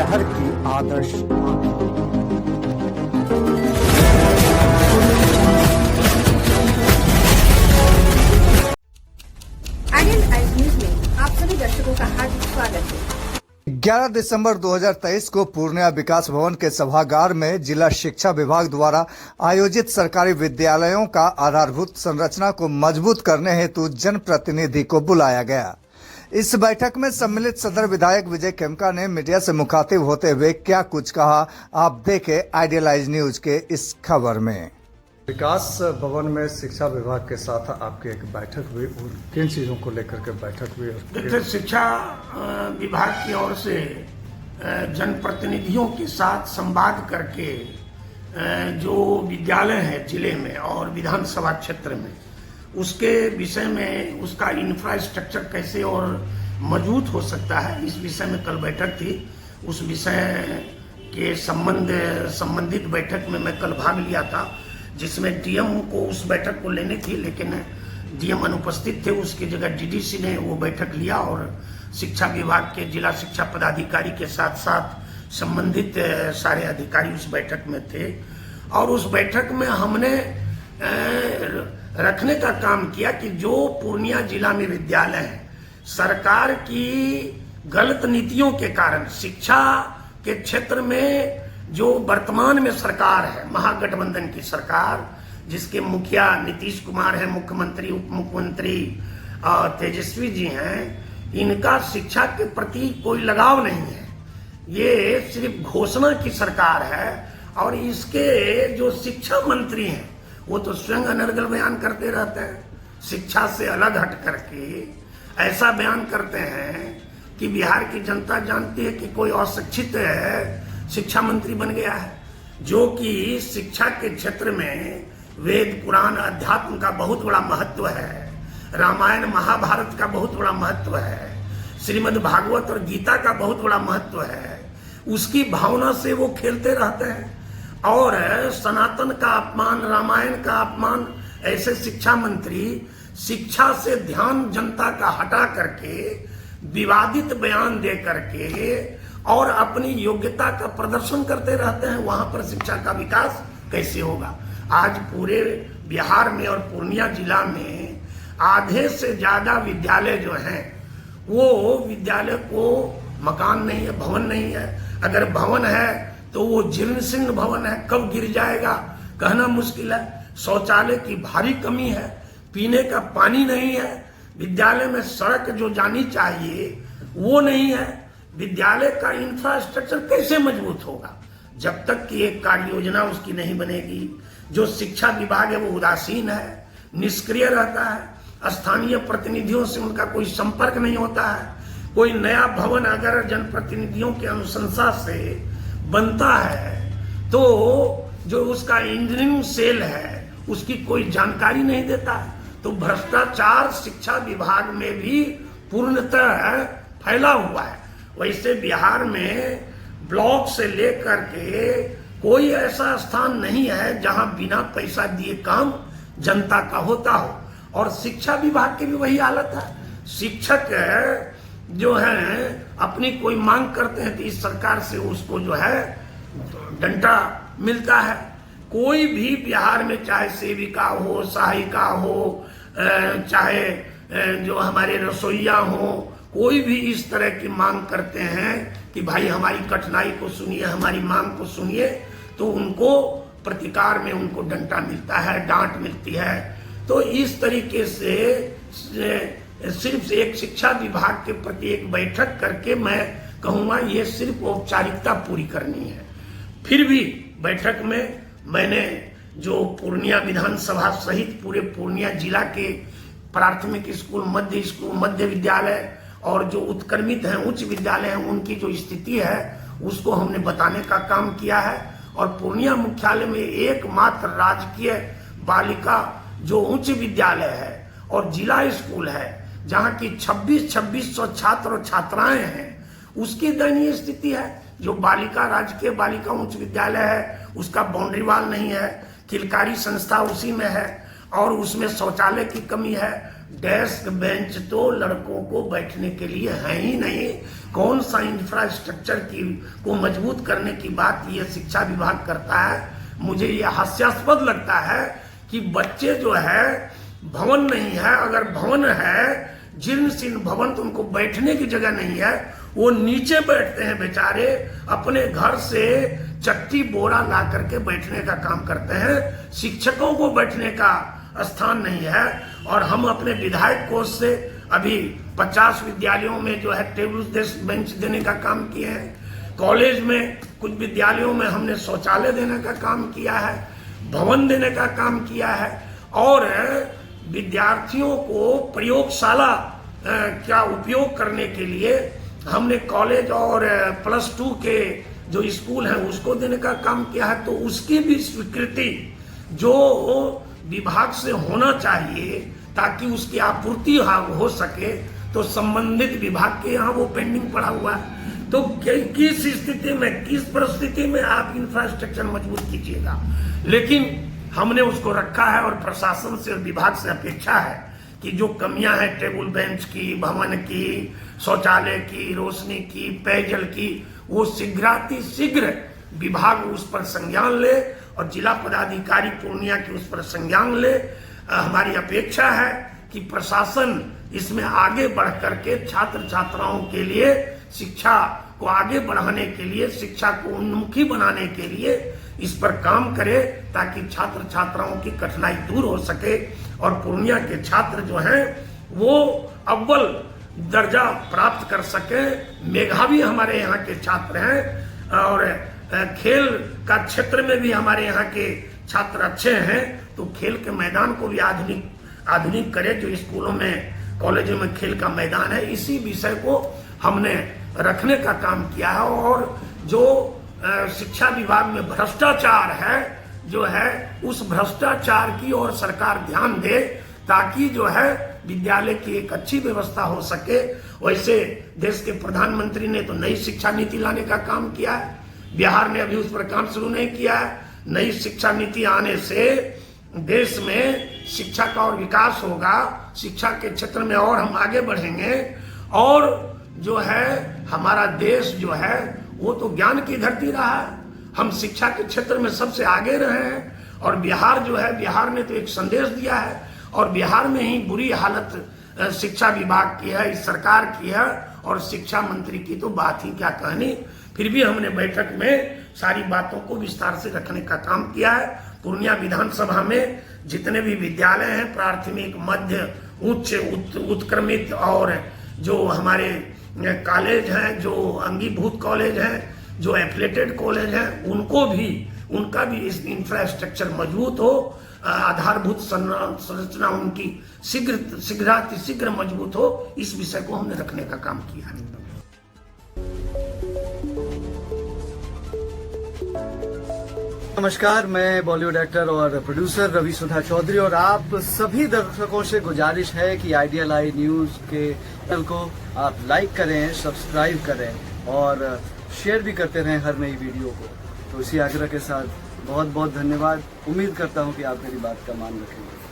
शहर की आदर्श IN I news में आप सभी दर्शकों का हार्दिक स्वागत है। 11 दिसंबर 2023 को पूर्णिया विकास भवन के सभागार में जिला शिक्षा विभाग द्वारा आयोजित सरकारी विद्यालयों का आधारभूत संरचना को मजबूत करने हेतु जनप्रतिनिधि को बुलाया गया। इस बैठक में सम्मिलित सदर विधायक विजय खेमका ने मीडिया से मुखातिब होते हुए क्या कुछ कहा, आप देखें आइडियलाइज न्यूज के इस खबर में। विकास भवन में शिक्षा विभाग के साथ आपकी एक बैठक हुई, किन चीजों को लेकर के बैठक हुई? देखिए, शिक्षा विभाग की ओर से जनप्रतिनिधियों के साथ संवाद करके जो विद्यालय है जिले में और विधानसभा क्षेत्र में, उसके विषय में उसका इंफ्रास्ट्रक्चर कैसे और मजबूत हो सकता है, इस विषय में कल बैठक थी। उस विषय के संबंधित बैठक में मैं कल भाग लिया था, जिसमें डीएम को उस बैठक को लेनी थी, लेकिन डीएम अनुपस्थित थे। उसकी जगह डीडीसी ने वो बैठक लिया और शिक्षा विभाग के जिला शिक्षा पदाधिकारी के साथ साथ संबंधित सारे अधिकारी उस बैठक में थे। और उस बैठक में हमने रखने का काम किया कि जो पूर्णिया जिला में विद्यालय है, सरकार की गलत नीतियों के कारण शिक्षा के क्षेत्र में जो वर्तमान में सरकार है, महागठबंधन की सरकार, जिसके मुखिया नीतीश कुमार है, मुख्यमंत्री उप मुख्यमंत्री तेजस्वी जी हैं, इनका शिक्षा के प्रति कोई लगाव नहीं है। ये सिर्फ घोषणा की सरकार है। और इसके जो शिक्षा मंत्री हैं वो तो स्वयं अनर्गल बयान करते रहते हैं, शिक्षा से अलग हट करके ऐसा बयान करते हैं कि बिहार की जनता जानती है कि कोई अशिक्षित शिक्षा मंत्री बन गया है, जो कि शिक्षा के क्षेत्र में वेद पुराण अध्यात्म का बहुत बड़ा महत्व है, रामायण महाभारत का बहुत बड़ा महत्व है, श्रीमद् भागवत और गीता का बहुत बड़ा महत्व है। उसकी भावना से वो खेलते रहते हैं और सनातन का अपमान, रामायण का अपमान, ऐसे शिक्षा मंत्री शिक्षा से ध्यान जनता का हटा करके विवादित बयान दे करके और अपनी योग्यता का प्रदर्शन करते रहते हैं। वहां पर शिक्षा का विकास कैसे होगा? आज पूरे बिहार में और पूर्णिया जिला में आधे से ज्यादा विद्यालय जो हैं, वो विद्यालय को मकान नहीं है, भवन नहीं है। अगर भवन है तो वो जीर्ण शीर्ण भवन है, कब गिर जाएगा कहना मुश्किल है। शौचालय की भारी कमी है, पीने का पानी नहीं है, विद्यालय में सड़क जो जानी चाहिए वो नहीं है। विद्यालय का इंफ्रास्ट्रक्चर कैसे मजबूत होगा जब तक कि एक कार्य योजना उसकी नहीं बनेगी? जो शिक्षा विभाग है वो उदासीन है, निष्क्रिय रहता है, स्थानीय प्रतिनिधियों से उनका कोई संपर्क नहीं होता है। कोई नया भवन अगर जनप्रतिनिधियों की अनुशंसा से बनता है तो जो उसका इंजीनियरिंग सेल है उसकी कोई जानकारी नहीं देता है। तो भ्रष्टाचार शिक्षा विभाग में भी पूर्णतः फैला हुआ है। वैसे बिहार में ब्लॉक से लेकर के कोई ऐसा स्थान नहीं है जहां बिना पैसा दिए काम जनता का होता हो। और शिक्षा विभाग की भी वही हालत है। शिक्षक जो है अपनी कोई मांग करते हैं तो इस सरकार से उसको जो है डंडा मिलता है। कोई भी बिहार में चाहे सेविका हो, सहायिका हो, चाहे जो हमारे रसोइया हो, कोई भी इस तरह की मांग करते हैं कि भाई हमारी कठिनाई को सुनिए, हमारी मांग को सुनिए, तो उनको प्रतिकार में उनको डंडा मिलता है, डांट मिलती है। तो इस तरीके से सिर्फ एक शिक्षा विभाग के प्रति एक बैठक करके मैं कहूँगा ये सिर्फ औपचारिकता पूरी करनी है। फिर भी बैठक में मैंने जो पूर्णिया विधानसभा सहित पूरे पूर्णिया जिला के प्राथमिक स्कूल, मध्य विद्यालय और जो उत्क्रमित हैं, उच्च विद्यालय हैं, उनकी जो स्थिति है उसको हमने बताने का काम किया है। और पूर्णिया मुख्यालय में एकमात्र राजकीय बालिका जो उच्च विद्यालय है और जिला स्कूल है, जहाँ की 2600 छात्र और छात्राएं हैं, उसकी दयनीय स्थिति है। जो बालिका राजकीय बालिका उच्च विद्यालय है उसका बाउंड्री वॉल नहीं है, किलकारी संस्था उसी में है और उसमें शौचालय की कमी है, डेस्क बेंच तो लड़कों को बैठने के लिए है ही नहीं। कौन सा इंफ्रास्ट्रक्चर को मजबूत करने की बात ये शिक्षा विभाग करता है। मुझे ये हास्यास्पद लगता है कि बच्चे जो है भवन नहीं है, अगर भवन है जीर्ण शीर्ण भवन तो उनको बैठने की जगह नहीं है, वो नीचे बैठते हैं बेचारे, अपने घर से चट्टी बोरा ला करके बैठने का काम करते हैं। शिक्षकों को बैठने का स्थान नहीं है। और हम अपने विधायक कोष से अभी 50 विद्यालयों में जो है टेबल डेस्क बेंच देने का काम किए हैं। कॉलेज में कुछ विद्यालयों में हमने शौचालय देने का काम किया है, भवन देने का काम किया है, और विद्यार्थियों को प्रयोगशाला का उपयोग करने के लिए हमने कॉलेज और +2 के जो स्कूल हैं उसको देने का काम किया है। तो उसकी भी स्वीकृति जो विभाग से होना चाहिए ताकि उसकी आपूर्ति हो सके, तो संबंधित विभाग के यहाँ वो पेंडिंग पड़ा हुआ है। तो किस स्थिति में, किस परिस्थिति में आप इंफ्रास्ट्रक्चर मजबूत कीजिएगा। लेकिन हमने उसको रखा है और प्रशासन से और विभाग से अपेक्षा है कि जो कमियां हैं टेबल बेंच की, भवन की, शौचालय की, रोशनी की, पेयजल की, वो शीघ्र विभाग उस पर संज्ञान ले और जिला पदाधिकारी पूर्णिया की उस पर संज्ञान ले। हमारी अपेक्षा है कि प्रशासन इसमें आगे बढ़ करके छात्र छात्राओं के लिए शिक्षा को आगे बढ़ाने के लिए, शिक्षा को उन्मुखी बनाने के लिए इस पर काम करे ताकि छात्र छात्राओं की कठिनाई दूर हो सके और पूर्णिया के छात्र जो हैं वो अव्वल दर्जा प्राप्त कर सके। मेधावी हमारे यहाँ के छात्र हैं और खेल का क्षेत्र में भी हमारे यहाँ के छात्र अच्छे हैं। तो खेल के मैदान को भी आधुनिक करे, जो स्कूलों में कॉलेजों में खेल का मैदान है, इसी विषय को हमने रखने का काम किया है। और जो शिक्षा विभाग में भ्रष्टाचार है जो है, उस भ्रष्टाचार की ओर सरकार ध्यान दे ताकि जो है विद्यालय की एक अच्छी व्यवस्था हो सके। वैसे देश के प्रधानमंत्री ने तो नई शिक्षा नीति लाने का काम किया है, बिहार ने अभी उस पर काम शुरू नहीं किया है। नई शिक्षा नीति आने से देश में शिक्षा का और विकास होगा, शिक्षा के क्षेत्र में और हम आगे बढ़ेंगे। और जो है हमारा देश जो है वो तो ज्ञान की धरती रहा है, हम शिक्षा के क्षेत्र में सबसे आगे रहे हैं। और बिहार जो है, बिहार ने तो एक संदेश दिया है और बिहार में ही बुरी हालत शिक्षा विभाग की है, इस सरकार की है, और शिक्षा मंत्री की तो बात ही क्या कहनी। फिर भी हमने बैठक में सारी बातों को विस्तार से रखने का काम किया है। पूर्णिया विधानसभा में जितने भी विद्यालय हैं, प्राथमिक, मध्य, उच्च, उत्क्रमित और जो हमारे कॉलेज हैं, जो अंगीभूत कॉलेज हैं, जो एफिलेटेड कॉलेज हैं, उनका भी इस इंफ्रास्ट्रक्चर मजबूत हो, आधारभूत संरचना उनकी शीघ्र मजबूत हो, इस विषय को हमने रखने का काम किया है। नमस्कार, मैं बॉलीवुड एक्टर और प्रोड्यूसर रवि सुधा चौधरी, और आप सभी दर्शकों से गुजारिश है कि आइडियल आई न्यूज के चैनल को आप लाइक करें, सब्सक्राइब करें और शेयर भी करते रहें हर नई वीडियो को। तो इसी आग्रह के साथ बहुत बहुत धन्यवाद। उम्मीद करता हूं कि आप मेरी बात का मान रखेंगे।